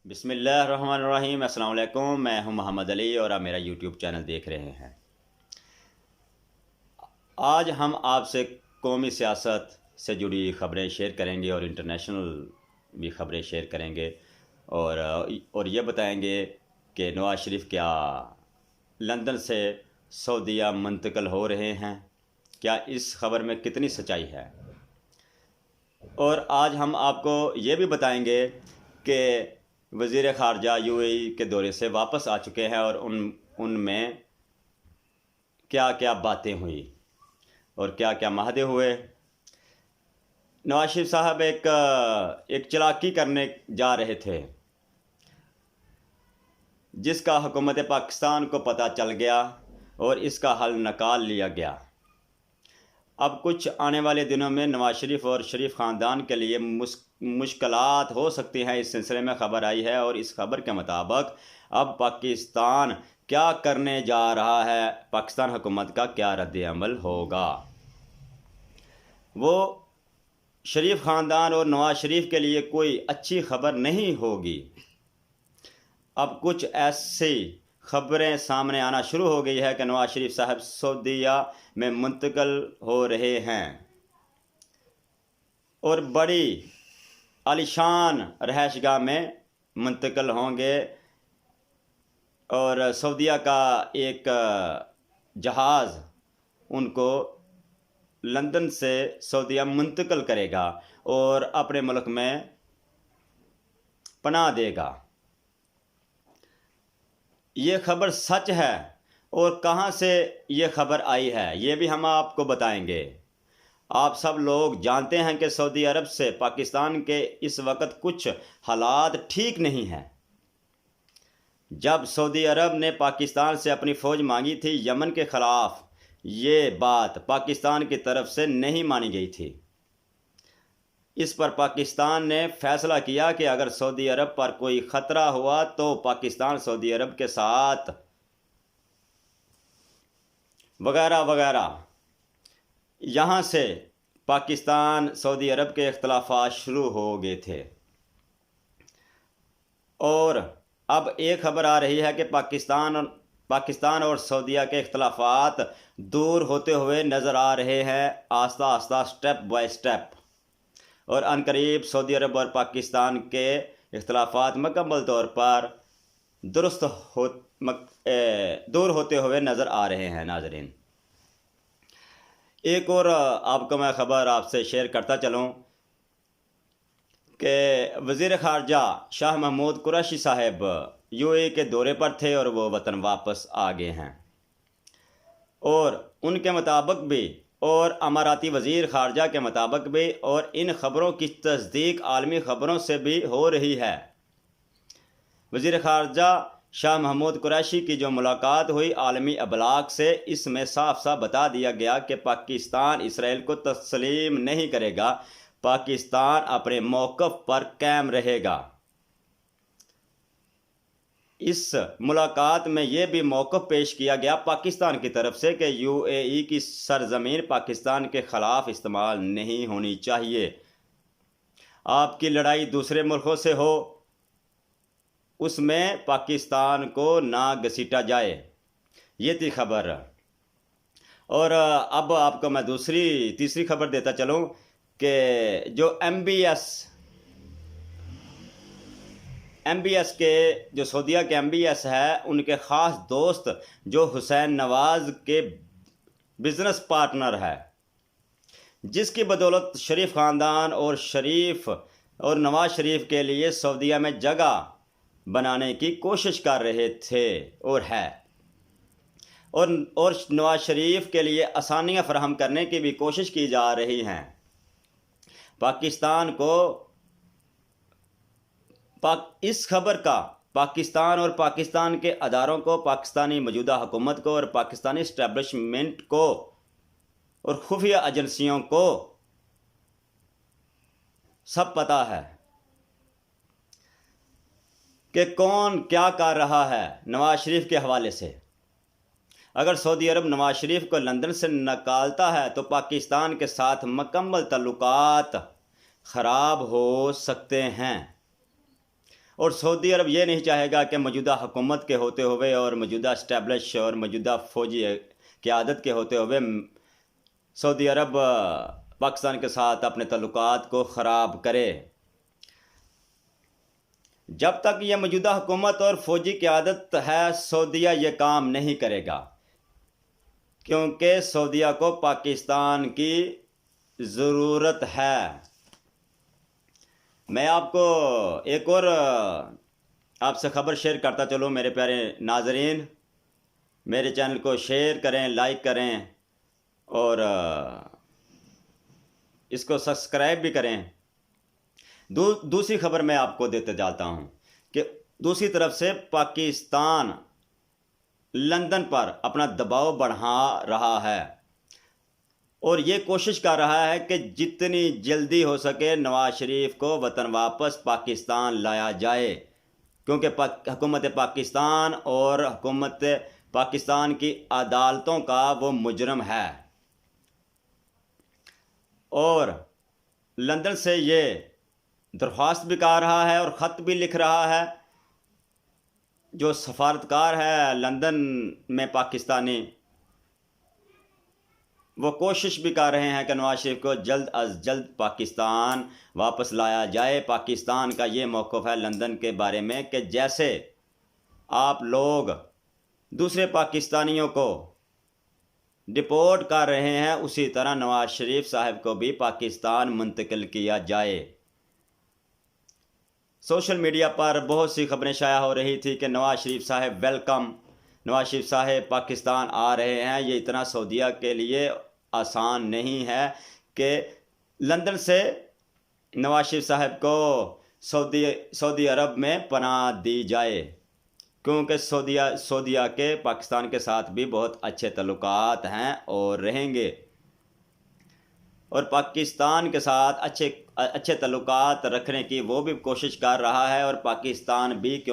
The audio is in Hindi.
बिस्मिल्लाहिर्रहमानिर्रहीम। अस्सलाम वालेकुम। मैं हूं मोहम्मद अली और आप मेरा यूट्यूब चैनल देख रहे हैं। आज हम आपसे कौमी सियासत से जुड़ी ख़बरें शेयर करेंगे और इंटरनेशनल भी ख़बरें शेयर करेंगे और ये बताएंगे कि नवाज़ शरीफ क्या लंदन से सऊदीया मुंतकिल हो रहे हैं, क्या इस ख़बर में कितनी सच्चाई है। और आज हम आपको ये भी बताएंगे कि वज़ीर ख़ारजा यूएई के दौरे से वापस आ चुके हैं और उनमें क्या क्या बातें हुई और क्या क्या माहदे हुए। नवाज शरीफ साहब एक चालाकी करने जा रहे थे जिसका हुकूमत पाकिस्तान को पता चल गया और इसका हल निकाल लिया गया। अब कुछ आने वाले दिनों में नवाज शरीफ और शरीफ ख़ानदान के लिए मुश्किलात हो सकती हैं, इस सिलसिले में ख़बर आई है। और इस खबर के मुताबिक अब पाकिस्तान क्या करने जा रहा है, पाकिस्तान हुकूमत का क्या रद्द-ए-अमल होगा। वो शरीफ ख़ानदान और नवाज शरीफ के लिए कोई अच्छी खबर नहीं होगी। अब कुछ ऐसी खबरें सामने आना शुरू हो गई है कि नवाज शरीफ साहब सऊदीया में मुंतकिल हो रहे हैं और बड़ी आलीशान रहायशगाह में मुंतकिल होंगे और सऊदीया का एक जहाज़ उनको लंदन से सऊदीया मुंतकिल करेगा और अपने मुल्क में पनाह देगा। ये खबर सच है और कहाँ से ये खबर आई है ये भी हम आपको बताएंगे। आप सब लोग जानते हैं कि सऊदी अरब से पाकिस्तान के इस वक्त कुछ हालात ठीक नहीं हैं। जब सऊदी अरब ने पाकिस्तान से अपनी फ़ौज मांगी थी यमन के ख़िलाफ़, ये बात पाकिस्तान की तरफ से नहीं मानी गई थी। इस पर पाकिस्तान ने फैसला किया कि अगर सऊदी अरब पर कोई ख़तरा हुआ तो पाकिस्तान सऊदी अरब के साथ वगैरह वगैरह। यहाँ से पाकिस्तान सऊदी अरब के इख्तलाफात शुरू हो गए थे और अब एक खबर आ रही है कि पाकिस्तान और सऊदीया के इख्तलाफात दूर होते हुए नज़र आ रहे हैं, आस्ता आस्ता, स्टेप बाय स्टेप। और अनकरीब सऊदी अरब और पाकिस्तान के इख्तलाफात मुकम्मल तौर पर दूर होते हुए नज़र आ रहे हैं। नाज़रीन, एक और आपको मैं ख़बर आपसे शेयर करता चलूँ कि वज़ीर ख़ारजा शाह महमूद कुरैशी साहब यूएई के दौरे पर थे और वो वतन वापस आ गए हैं। और उनके मुताबिक भी और अमाराती वज़ीर ख़ारजा के मुताबिक भी और इन ख़बरों की तस्दीक आलमी ख़बरों से भी हो रही है। वज़ीर ख़ारजा शाह महमूद कुरैशी की जो मुलाकात हुई आलमी अबलाग से, इसमें साफ साफ बता दिया गया कि पाकिस्तान इसराइल को तस्लीम नहीं करेगा, पाकिस्तान अपने मौक़िफ़ पर कायम रहेगा। इस मुलाकात में यह भी मौक़िफ़ पेश किया गया पाकिस्तान की तरफ से कि यूएई की सरज़मीन पाकिस्तान के ख़िलाफ़ इस्तेमाल नहीं होनी चाहिए। आपकी लड़ाई दूसरे मुल्कों से हो, उसमें पाकिस्तान को ना घसीटा जाए। ये थी खबर। और अब आपको मैं तीसरी खबर देता चलूँ कि जो MBS के जो सऊदीया के MBS है, उनके ख़ास दोस्त जो हुसैन नवाज़ के बिज़नेस पार्टनर है, जिसकी बदौलत शरीफ ख़ानदान और नवाज़ शरीफ के लिए सऊदीया में जगह बनाने की कोशिश कर रहे थे और है, और नवाज़ शरीफ के लिए आसानियाँ फराहम करने की भी कोशिश की जा रही हैं। पाकिस्तान को इस खबर का पाकिस्तान और पाकिस्तान के अदारों को, पाकिस्तानी मौजूदा हुकूमत को और पाकिस्तानी इस्टेब्लिशमेंट को और खुफिया एजेंसियों को सब पता है कि कौन क्या कर रहा है नवाज शरीफ के हवाले से। अगर सऊदी अरब नवाज शरीफ को लंदन से निकालता है तो पाकिस्तान के साथ मुकम्मल ताल्लुकात ख़राब हो सकते हैं और सऊदी अरब ये नहीं चाहेगा कि मौजूदा हुकूमत के होते हुए और मौजूदा इस्टेब्लिश और मौजूदा फ़ौजी क़यादत के होते हुए सऊदी अरब पाकिस्तान के साथ अपने तल्लुकात को ख़राब करे। जब तक ये मौजूदा हुकूमत और फ़ौजी क़यादत है, सऊदीया ये काम नहीं करेगा, क्योंकि सऊदीया को पाकिस्तान की ज़रूरत है। मैं आपको एक और आपसे ख़बर शेयर करता चलूँ मेरे प्यारे नाज़रीन। मेरे चैनल को शेयर करें, लाइक करें और इसको सब्सक्राइब भी करें। दूसरी खबर मैं आपको देते जाता हूं कि दूसरी तरफ से पाकिस्तान लंदन पर अपना दबाव बढ़ा रहा है और ये कोशिश कर रहा है कि जितनी जल्दी हो सके नवाज शरीफ को वतन वापस पाकिस्तान लाया जाए, क्योंकि हुकूमत पाकिस्तान और हुकूमत पाकिस्तान की अदालतों का वो मुजरम है। और लंदन से ये दरख्वास्त भी कर रहा है और ख़त भी लिख रहा है। जो सफारतकार है लंदन में पाकिस्तानी, वो कोशिश भी कर रहे हैं कि नवाज शरीफ को जल्द अज जल्द पाकिस्तान वापस लाया जाए। पाकिस्तान का ये मौक़िफ़ है लंदन के बारे में कि जैसे आप लोग दूसरे पाकिस्तानियों को डिपोर्ट कर रहे हैं, उसी तरह नवाज शरीफ साहब को भी पाकिस्तान मुंतकिल किया जाए। सोशल मीडिया पर बहुत सी खबरें शाया हो रही थी कि नवाज शरीफ साहब वेलकम, नवाज शरीफ साहब पाकिस्तान आ रहे हैं। ये इतना सऊदीया के लिए आसान नहीं है कि लंदन से नवाज शरीफ साहब को सऊदी अरब में पनाह दी जाए, क्योंकि सऊदीया के पाकिस्तान के साथ भी बहुत अच्छे तल्लुकात हैं और रहेंगे, और पाकिस्तान के साथ अच्छे तल्लुकात रखने की वो भी कोशिश कर रहा है और पाकिस्तान भी